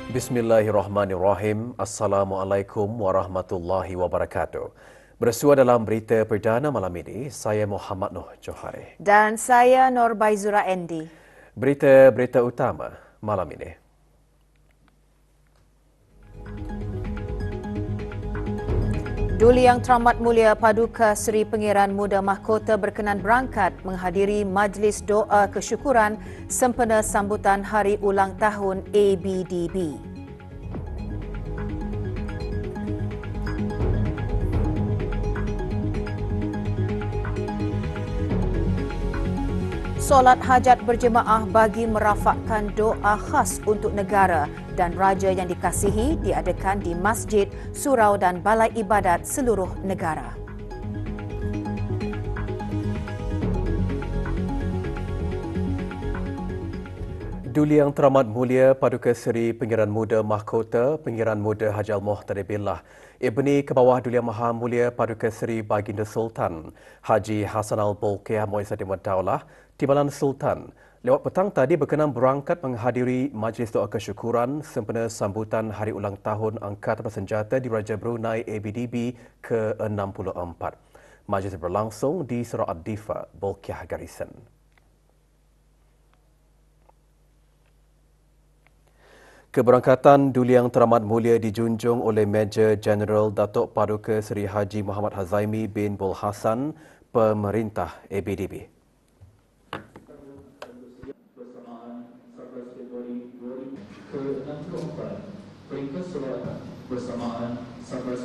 Bismillahirrahmanirrahim. Assalamualaikum warahmatullahi wabarakatuh. Bersua dalam berita perdana malam ini, saya Muhammad Noh Johari. Dan saya Nur Baizura Endi. Berita utama malam ini. Duli Yang Teramat Mulia Paduka Seri Pangeran Muda Mahkota berkenan berangkat menghadiri majlis doa kesyukuran sempena sambutan Hari Ulang Tahun ABDB. Solat hajat berjemaah bagi merafakkan doa khas untuk negara dan raja yang dikasihi diadakan di masjid, surau dan balai ibadat seluruh negara. Duli Yang Teramat Mulia Paduka Seri Pangeran Muda Mahkota Pangeran Muda Haji Al-Muhtar Billah Ibni Kebawah Duli Yang Maha Mulia Paduka Seri Baginda Sultan Haji Hassan Al-Bolkiah Muizzaddin Daulah Timbalan Sultan lewat petang tadi berkenan berangkat menghadiri majlis doa kesyukuran sempena sambutan Hari Ulang Tahun Angkatan Bersenjata di Raja Brunei ABDB ke-64. Majlis berlangsung di Surau Ad-Difa, Bolkiah Garrison. Keberangkatan Duli Yang Teramat Mulia dijunjung oleh Major Jeneral Datuk Paduka Seri Haji Muhammad Hazaimi bin Bul Hassan, Pemerintah ABDB. Peringkat selawat bersamaan sampai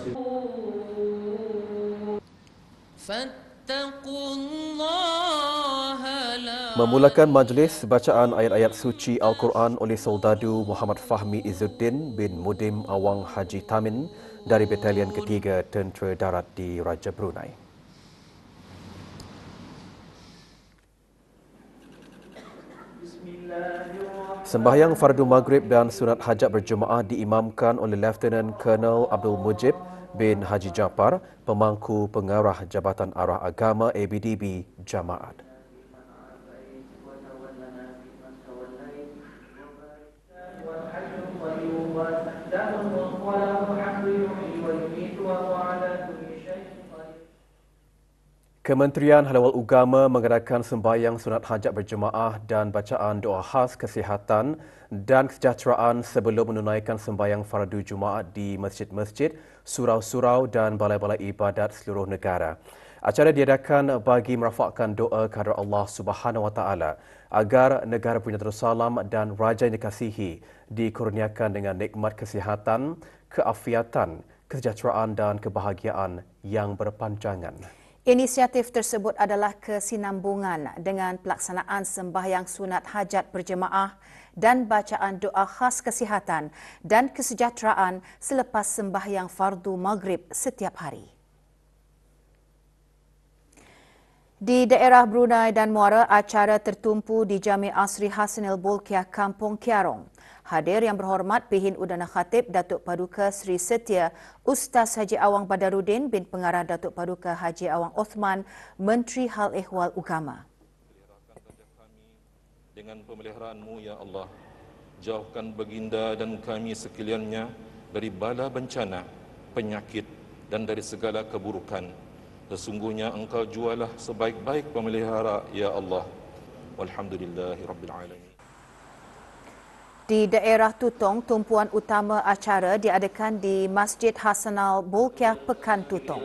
Memulakan majlis bacaan ayat-ayat suci Al-Quran oleh Soldadu Muhammad Fahmi Izzuddin bin Mudim Awang Haji Tamin dari Batalion Ketiga Tentera Darat di Raja Brunei. Sembahyang fardu maghrib dan sunat hajat berjemaah diimamkan oleh Lieutenant Colonel Abdul Mujib bin Haji Japar, pemangku pengarah Jabatan Arah Agama ABDB Jamaat. Kementerian Halal Ugama mengadakan sembahyang sunat hajat berjemaah dan bacaan doa khas kesihatan dan kesejahteraan sebelum menunaikan sembahyang fardu Jumaat di masjid-masjid, surau-surau dan balai-balai ibadat seluruh negara. Acara diadakan bagi merafakkan doa kehadrat Allah Subhanahu Wa Taala agar negara Brunei Darussalam dan raja yang dikasihi dikurniakan dengan nikmat kesihatan, keafiatan, kesejahteraan dan kebahagiaan yang berpanjangan. Inisiatif tersebut adalah kesinambungan dengan pelaksanaan sembahyang sunat hajat berjemaah dan bacaan doa khas kesihatan dan kesejahteraan selepas sembahyang fardu maghrib setiap hari. Di daerah Brunei dan Muara, acara tertumpu di Jami' Asri Hassanil Bolkiah Kampung Kiarong. Hadir Yang Berhormat Pihin Udana Khatib Datuk Paduka Seri Setia Ustaz Haji Awang Badaruddin bin Pengarah Datuk Paduka Haji Awang Othman, Menteri Hal Ehwal Ugama. Dengan pemeliharaanmu, Ya Allah, jauhkan baginda dan kami sekaliannya dari bala bencana, penyakit dan dari segala keburukan. Sesungguhnya Engkau jualah sebaik-baik pemelihara, Ya Allah. Walhamdulillahirrabbilalamin. Di daerah Tutong, tumpuan utama acara diadakan di Masjid Hassanal Bolkiah Pekan Tutong.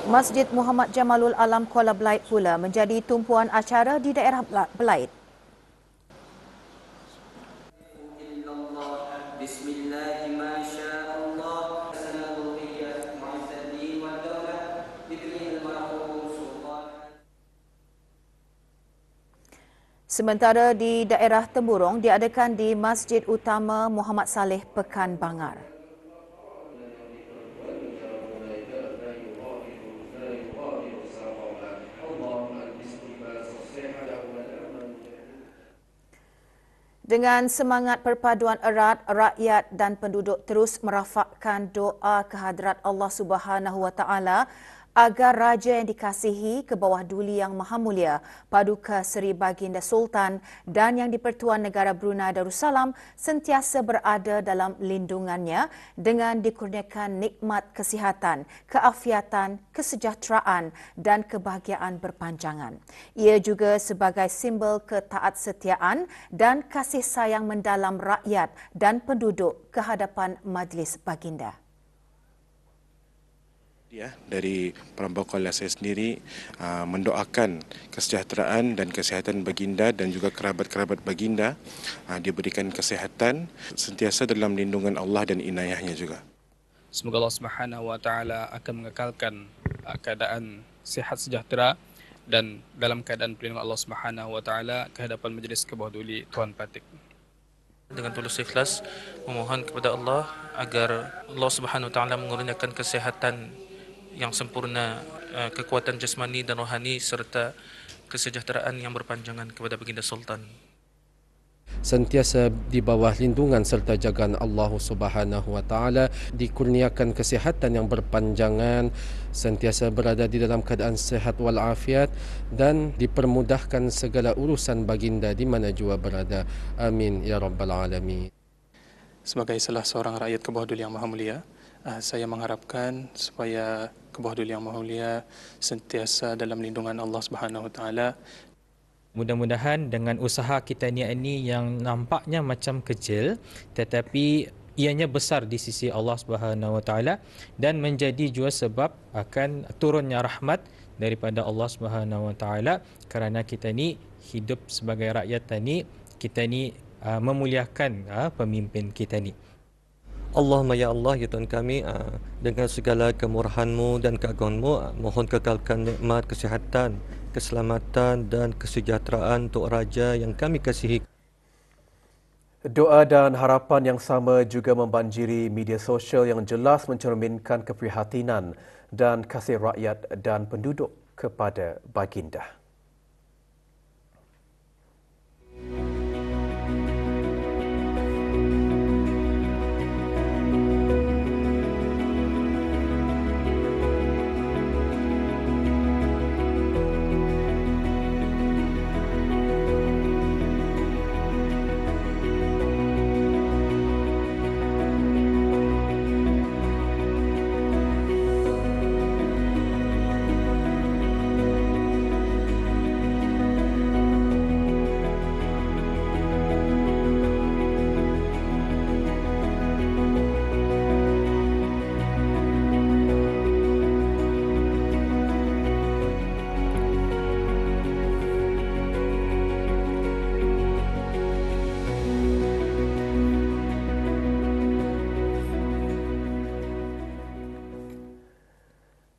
Masjid Muhammad Jamalul Alam Kuala Belait pula menjadi tumpuan acara di daerah Belait. Sementara di daerah Temburong diadakan di Masjid Utama Muhammad Saleh Pekan Bangar. Dengan semangat perpaduan erat, rakyat dan penduduk terus merafakkan doa kehadrat Allah Subhanahu Wa Taala agar Raja yang dikasihi ke bawah duli Yang Maha Mulia Paduka Seri Baginda Sultan dan Yang di-Pertuan Negara Brunei Darussalam sentiasa berada dalam lindungannya dengan dikurniakan nikmat kesihatan, keafiatan, kesejahteraan dan kebahagiaan berpanjangan. Ia juga sebagai simbol ketaatsetiaan dan kasih sayang mendalam rakyat dan penduduk ke hadapan Majlis Baginda. Dari Perambauan saya sendiri mendoakan kesejahteraan dan kesihatan baginda dan juga kerabat-kerabat baginda diberikan kesihatan sentiasa dalam lindungan Allah dan inayahnya juga. Semoga Allah Subhanahu Wa Taala akan mengekalkan keadaan sihat sejahtera dan dalam keadaan perlindungan Allah Subhanahu Wa Taala ke hadapan Majlis ke bawah duli Tuan Patik. Dengan tulus ikhlas memohon kepada Allah agar Allah Subhanahu Wa Taala mengurniakan kesihatan yang sempurna, kekuatan jasmani dan rohani serta kesejahteraan yang berpanjangan kepada Baginda Sultan. Sentiasa di bawah lindungan serta jagaan Allah Subhanahu Wa Taala, dikurniakan kesihatan yang berpanjangan, sentiasa berada di dalam keadaan sehat walafiat dan dipermudahkan segala urusan baginda di mana jua berada. Amin ya rabbal alamin. Sebagai salah seorang rakyat ke bawah duli Yang Maha Mulia, saya mengharapkan supaya ke bawah duli Yang Maha Mulia sentiasa dalam lindungan Allah Subhanahu Wa Taala. Mudah-mudahan dengan usaha kita ini yang nampaknya macam kecil tetapi ianya besar di sisi Allah Subhanahu Wa Taala dan menjadi juga sebab akan turunnya rahmat daripada Allah Subhanahu Wa Taala kerana kita ni hidup sebagai rakyat ni, kita ni memuliakan pemimpin kita ni. Allahumma ya Allah, ya Tuhan kami, dengan segala kemurahan-Mu dan keagungan-Mu, mohon kekalkan nikmat kesihatan, keselamatan dan kesejahteraan untuk Raja yang kami kasihi. Doa dan harapan yang sama juga membanjiri media sosial yang jelas mencerminkan keprihatinan dan kasih rakyat dan penduduk kepada baginda.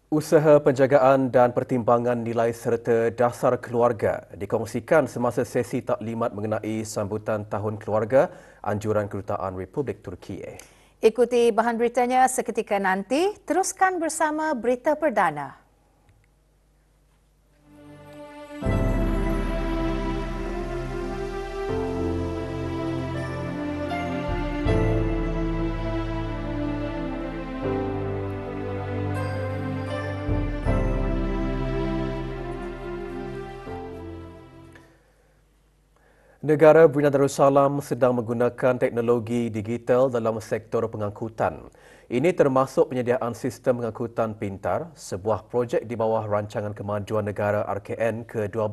Usaha penjagaan dan pertimbangan nilai serta dasar keluarga dikongsikan semasa sesi taklimat mengenai sambutan Tahun Keluarga Anjuran Kedutaan Republik Turki. Ikuti bahan beritanya seketika nanti. Teruskan bersama Berita Perdana. Negara Brunei Darussalam sedang menggunakan teknologi digital dalam sektor pengangkutan. Ini termasuk penyediaan sistem pengangkutan pintar, sebuah projek di bawah Rancangan Kemajuan Negara RKN ke-12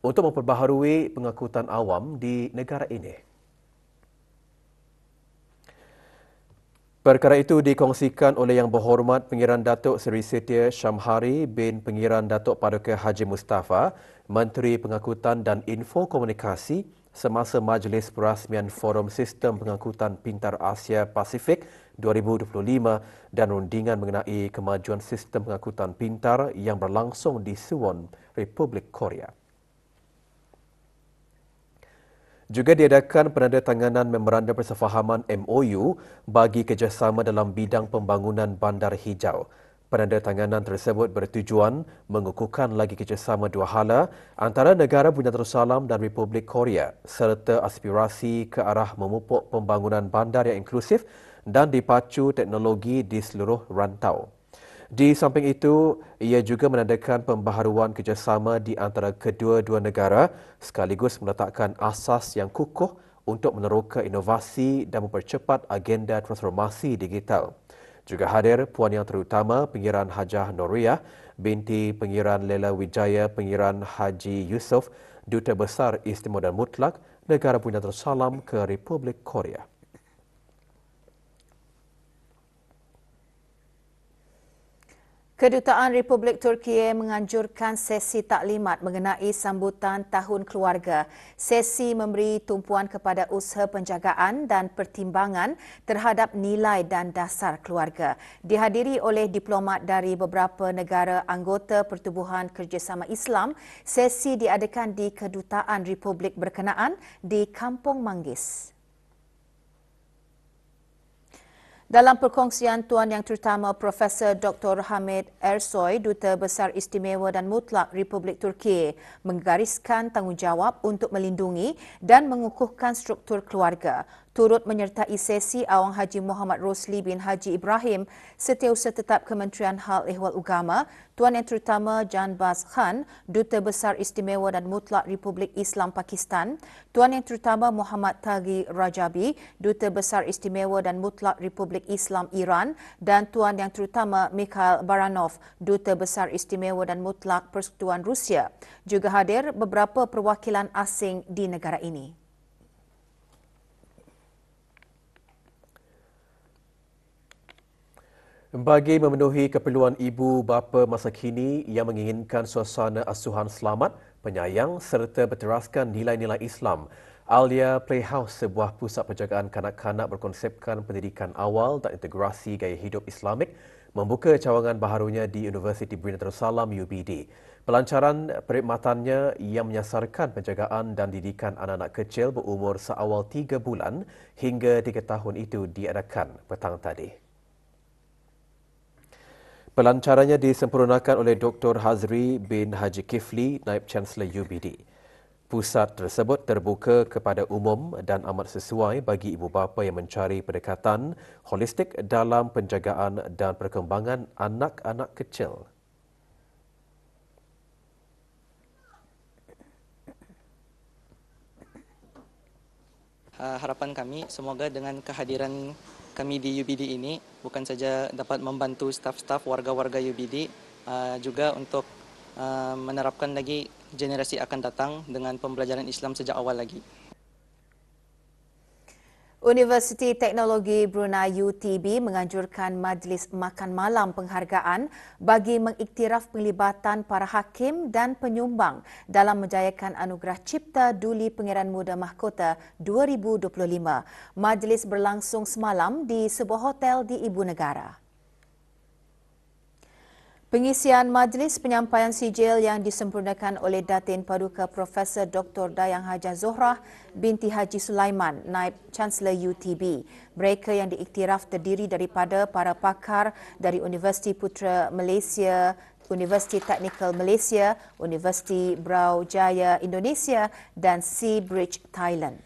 untuk memperbaharui pengangkutan awam di negara ini. Perkara itu dikongsikan oleh Yang Berhormat Pengiran Datuk Seri Setia Syamhari bin Pengiran Datuk Paduka Haji Mustafa, Menteri Pengangkutan dan Info Komunikasi semasa Majlis Perasmian Forum Sistem Pengangkutan Pintar Asia Pasifik 2025 dan rundingan mengenai kemajuan sistem pengangkutan pintar yang berlangsung di Suwon, Republik Korea. Juga diadakan penandatanganan Memorandum Persefahaman MOU bagi kerjasama dalam bidang pembangunan bandar hijau. Penandatanganan tersebut bertujuan mengukuhkan lagi kerjasama dua hala antara negara Brunei Darussalam dan Republik Korea serta aspirasi ke arah memupuk pembangunan bandar yang inklusif dan dipacu teknologi di seluruh rantau. Di samping itu, ia juga menandakan pembaharuan kerjasama di antara kedua-dua negara sekaligus meletakkan asas yang kukuh untuk meneroka inovasi dan mempercepat agenda transformasi digital. Juga hadir Puan Yang Terutama Pengiran Hajah Noriyah binti Pengiran Lela Wijaya Pengiran Haji Yusof, Duta Besar Istimewa dan Mutlak Negara Brunei Darussalam ke Republik Korea. Kedutaan Republik Turki menganjurkan sesi taklimat mengenai sambutan Tahun Keluarga. Sesi memberi tumpuan kepada usaha penjagaan dan pertimbangan terhadap nilai dan dasar keluarga. Dihadiri oleh diplomat dari beberapa negara anggota Pertubuhan Kerjasama Islam, sesi diadakan di Kedutaan Republik berkenaan di Kampung Manggis. Dalam perkongsian Tuan Yang Terutama Profesor Dr. Hamid Ersoy, Duta Besar Istimewa dan Mutlak Republik Turki, menggariskan tanggungjawab untuk melindungi dan mengukuhkan struktur keluarga. Turut menyertai sesi Awang Haji Muhammad Rosli bin Haji Ibrahim, Setiausaha Tetap Kementerian Hal Ehwal Ugama, Tuan Yang Terutama Jan Baz Khan, Duta Besar Istimewa dan Mutlak Republik Islam Pakistan, Tuan Yang Terutama Muhammad Taghi Rajabi, Duta Besar Istimewa dan Mutlak Republik Islam Iran, dan Tuan Yang Terutama Mikhail Baranov, Duta Besar Istimewa dan Mutlak Persekutuan Rusia. Juga hadir beberapa perwakilan asing di negara ini. Bagi memenuhi keperluan ibu bapa masa kini yang menginginkan suasana asuhan selamat, penyayang serta berteraskan nilai-nilai Islam, Alia Playhouse, sebuah pusat penjagaan kanak-kanak berkonsepkan pendidikan awal dan integrasi gaya hidup Islamik, membuka cawangan baharunya di Universiti Brunei Darussalam UBD. Pelancaran perkhidmatannya yang menyasarkan penjagaan dan didikan anak-anak kecil berumur seawal 3 bulan hingga 3 tahun itu diadakan petang tadi. Pelancarannya disempurnakan oleh Dr. Hazri bin Haji Kifli, Naib Chancellor UBD. Pusat tersebut terbuka kepada umum dan amat sesuai bagi ibu bapa yang mencari pendekatan holistik dalam penjagaan dan perkembangan anak-anak kecil. Harapan kami semoga dengan kehadiran kami di UBD ini bukan saja dapat membantu staf-staf warga-warga UBD, juga untuk menerapkan lagi generasi akan datang dengan pembelajaran Islam sejak awal lagi. Universiti Teknologi Brunei UTB menganjurkan majlis makan malam penghargaan bagi mengiktiraf penglibatan para hakim dan penyumbang dalam menjayakan Anugerah Cipta Duli Pangeran Muda Mahkota 2025. Majlis berlangsung semalam di sebuah hotel di Ibu Negara. Pengisian majlis penyampaian sijil yang disempurnakan oleh Datin Paduka Profesor Dr. Dayang Hajah Zohrah binti Haji Sulaiman, Naib Chancellor UTB. Mereka yang diiktiraf terdiri daripada para pakar dari Universiti Putra Malaysia, Universiti Teknikal Malaysia, Universiti Brawijaya Indonesia dan Seabridge Thailand.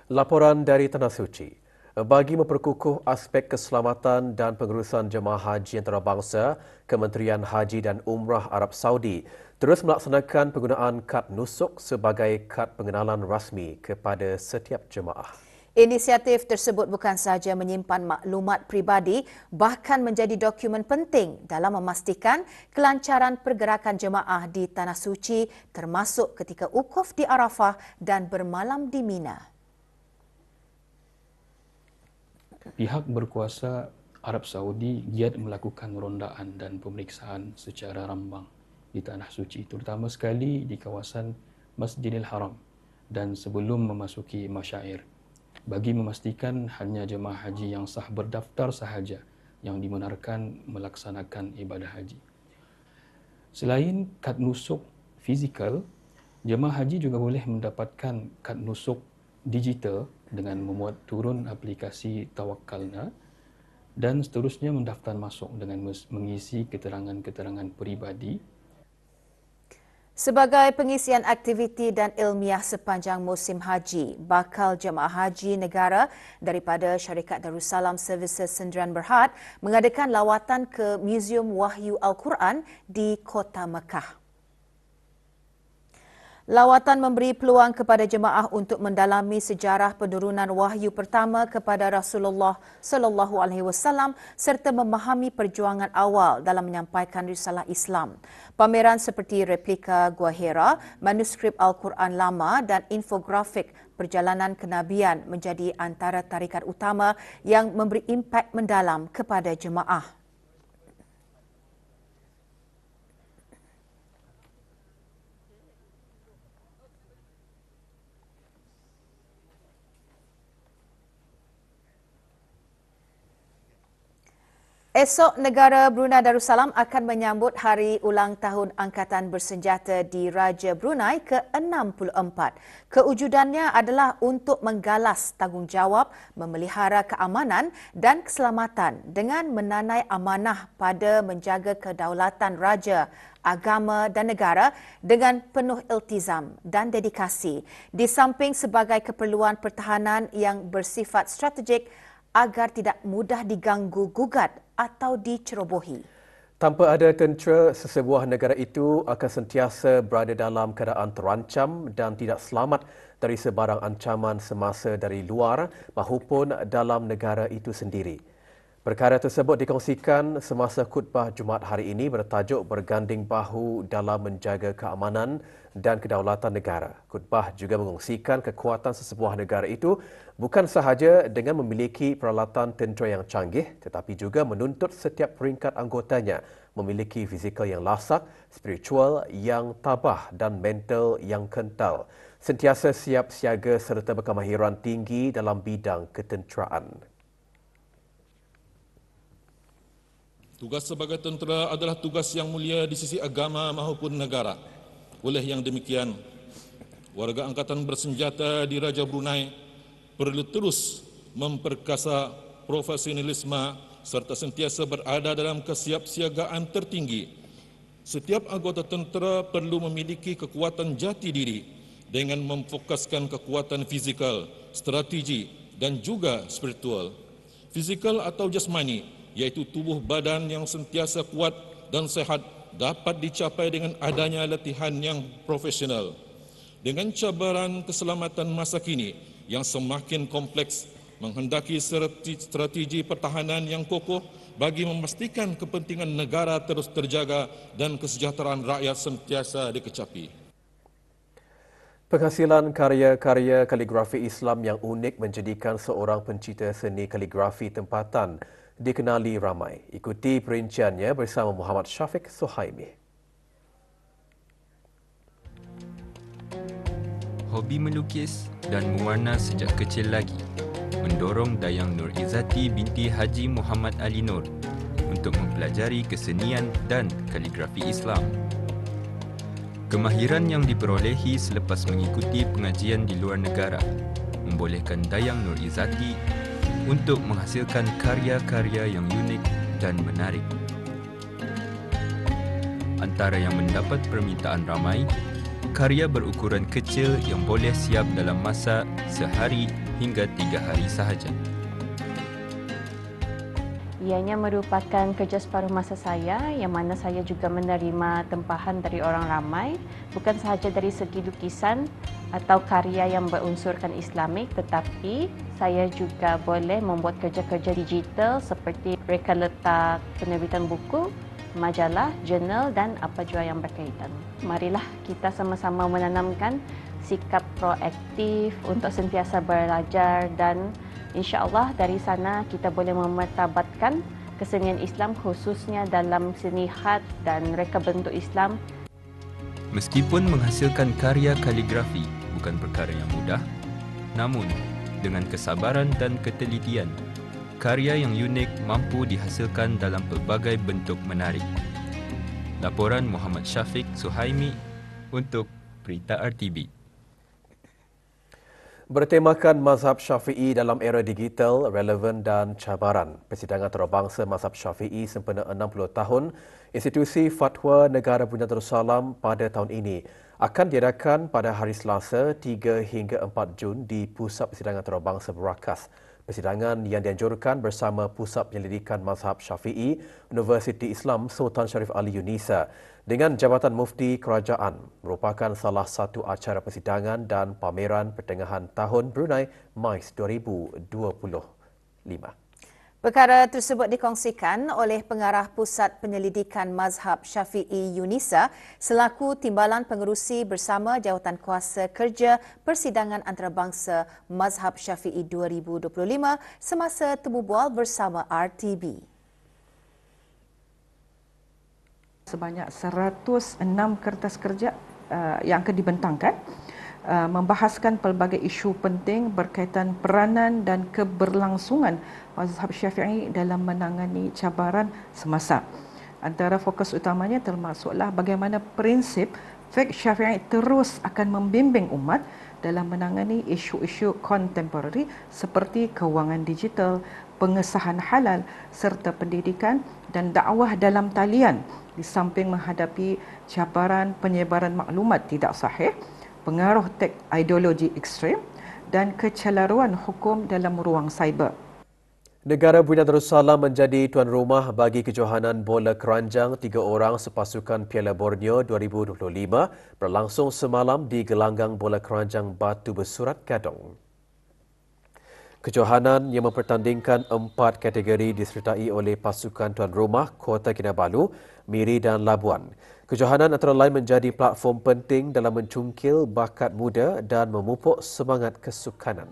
Laporan dari Tanah Suci. Bagi memperkukuh aspek keselamatan dan pengurusan jemaah haji antarabangsa, Kementerian Haji dan Umrah Arab Saudi terus melaksanakan penggunaan kad nusuk sebagai kad pengenalan rasmi kepada setiap jemaah. Inisiatif tersebut bukan sahaja menyimpan maklumat pribadi, bahkan menjadi dokumen penting dalam memastikan kelancaran pergerakan jemaah di Tanah Suci, termasuk ketika wukuf di Arafah dan bermalam di Mina. Pihak berkuasa Arab Saudi giat melakukan rondaan dan pemeriksaan secara rambang di Tanah Suci, terutama sekali di kawasan Masjidil Haram dan sebelum memasuki masyair, bagi memastikan hanya jemaah haji yang sah berdaftar sahaja yang dibenarkan melaksanakan ibadah haji. Selain kad nusuk fizikal, Jemaah haji juga boleh mendapatkan kad nusuk digital dengan memuat turun aplikasi Tawakkalna dan seterusnya mendaftar masuk dengan mengisi keterangan-keterangan peribadi. Sebagai pengisian aktiviti dan ilmiah sepanjang musim haji, bakal jemaah haji negara daripada Syarikat Darussalam Services Sendirian Berhad mengadakan lawatan ke Muzium Wahyu Al-Quran di Kota Mekah. Lawatan memberi peluang kepada jemaah untuk mendalami sejarah penurunan wahyu pertama kepada Rasulullah sallallahu alaihi wasallam serta memahami perjuangan awal dalam menyampaikan risalah Islam. Pameran seperti replika Gua Hira, manuskrip Al-Quran lama dan infografik perjalanan kenabian menjadi antara tarikan utama yang memberi impak mendalam kepada jemaah. Esok, negara Brunei Darussalam akan menyambut Hari Ulang Tahun Angkatan Bersenjata di Raja Brunei ke-64. Kewujudannya adalah untuk menggalas tanggungjawab memelihara keamanan dan keselamatan dengan menanai amanah pada menjaga kedaulatan raja, agama dan negara dengan penuh iltizam dan dedikasi. Di samping sebagai keperluan pertahanan yang bersifat strategik agar tidak mudah diganggu-gugat atau dicerobohi. Tanpa ada tentera, sesebuah negara itu akan sentiasa berada dalam keadaan terancam dan tidak selamat dari sebarang ancaman semasa dari luar maupun dalam negara itu sendiri. Perkara tersebut dikongsikan semasa khutbah Jumaat hari ini bertajuk Berganding Bahu dalam Menjaga Keamanan dan Kedaulatan Negara. Khutbah juga mengongsikan kekuatan sesebuah negara itu bukan sahaja dengan memiliki peralatan tentera yang canggih tetapi juga menuntut setiap peringkat anggotanya memiliki fizikal yang lasak, spiritual yang tabah dan mental yang kental. Sentiasa siap siaga serta berkemahiran tinggi dalam bidang ketenteraan. Tugas sebagai tentera adalah tugas yang mulia di sisi agama maupun negara. Oleh yang demikian, warga angkatan bersenjata di Raja Brunei perlu terus memperkasa profesionalisme serta sentiasa berada dalam kesiapsiagaan tertinggi. Setiap anggota tentera perlu memiliki kekuatan jati diri dengan memfokuskan kekuatan fizikal, strategi dan juga spiritual. Fizikal atau jasmani, iaitu tubuh badan yang sentiasa kuat dan sehat dapat dicapai dengan adanya latihan yang profesional. Dengan cabaran keselamatan masa kini yang semakin kompleks, menghendaki strategi pertahanan yang kokoh bagi memastikan kepentingan negara terus terjaga dan kesejahteraan rakyat sentiasa dikecapi. Penghasilan karya-karya kaligrafi Islam yang unik menjadikan seorang pencipta seni kaligrafi tempatan dikenali ramai. Ikuti perinciannya bersama Muhammad Syafiq Suhaimi. Hobi melukis dan mewarna sejak kecil lagi mendorong Dayang Nur Izzati binti Haji Muhammad Ali Nur untuk mempelajari kesenian dan kaligrafi Islam. Kemahiran yang diperolehi selepas mengikuti pengajian di luar negara membolehkan Dayang Nur Izzati untuk menghasilkan karya-karya yang unik dan menarik. Antara yang mendapat permintaan ramai, karya berukuran kecil yang boleh siap dalam masa sehari hingga 3 hari sahaja. Ianya merupakan kerja separuh masa saya yang mana saya juga menerima tempahan dari orang ramai, bukan sahaja dari segi lukisan atau karya yang berunsurkan Islamik, tetapi saya juga boleh membuat kerja-kerja digital seperti reka letak penerbitan buku, majalah, jurnal dan apa jua yang berkaitan. Marilah kita sama-sama menanamkan sikap proaktif untuk sentiasa belajar dan insya-Allah dari sana kita boleh memartabatkan kesenian Islam khususnya dalam seni khat dan reka bentuk Islam. Meskipun menghasilkan karya kaligrafi bukan perkara yang mudah, namun dengan kesabaran dan ketelitian, karya yang unik mampu dihasilkan dalam pelbagai bentuk menarik. Laporan Muhammad Syafiq Suhaimi untuk Berita RTB. Bertemakan mazhab Syafi'i dalam era digital, relevan dan cabaran. Persidangan antarabangsa mazhab Syafi'i sempena 60 tahun institusi Fatwa Negara Brunei Darussalam pada tahun ini akan diadakan pada hari Selasa 3 hingga 4 Jun di Pusat Persidangan Antarabangsa Berakas. Persidangan yang dianjurkan bersama Pusat Penyelidikan Mazhab Syafi'i Universiti Islam Sultan Syarif Ali Yunisa dengan Jabatan Mufti Kerajaan merupakan salah satu acara persidangan dan pameran pertengahan tahun Brunei MICE 2025. Perkara tersebut dikongsikan oleh Pengarah Pusat Penyelidikan Mazhab Syafi'i Yunisa selaku Timbalan Pengerusi bersama Jawatan Kuasa Kerja Persidangan Antarabangsa Mazhab Syafi'i 2025 semasa temu bual bersama RTB. Sebanyak 106 kertas kerja yang akan dibentangkan membahaskan pelbagai isu penting berkaitan peranan dan keberlangsungan mazhab Syafi'i dalam menangani cabaran semasa. Antara fokus utamanya termasuklah bagaimana prinsip fiqh Syafi'i terus akan membimbing umat dalam menangani isu-isu kontemporari seperti kewangan digital, pengesahan halal serta pendidikan dan dakwah dalam talian di samping menghadapi cabaran penyebaran maklumat tidak sahih, pengaruh ideologi ekstrem dan kecelaruan hukum dalam ruang cyber. Negara Brunei Darussalam menjadi tuan rumah bagi kejohanan bola keranjang 3 orang sepasukan Piala Borneo 2025 berlangsung semalam di gelanggang bola keranjang Batu Bersurat Gadong. Kejohanan yang mempertandingkan 4 kategori disertai oleh pasukan tuan rumah Kota Kinabalu, Miri dan Labuan. Kejohanan antara lain menjadi platform penting dalam mencungkil bakat muda dan memupuk semangat kesukanan.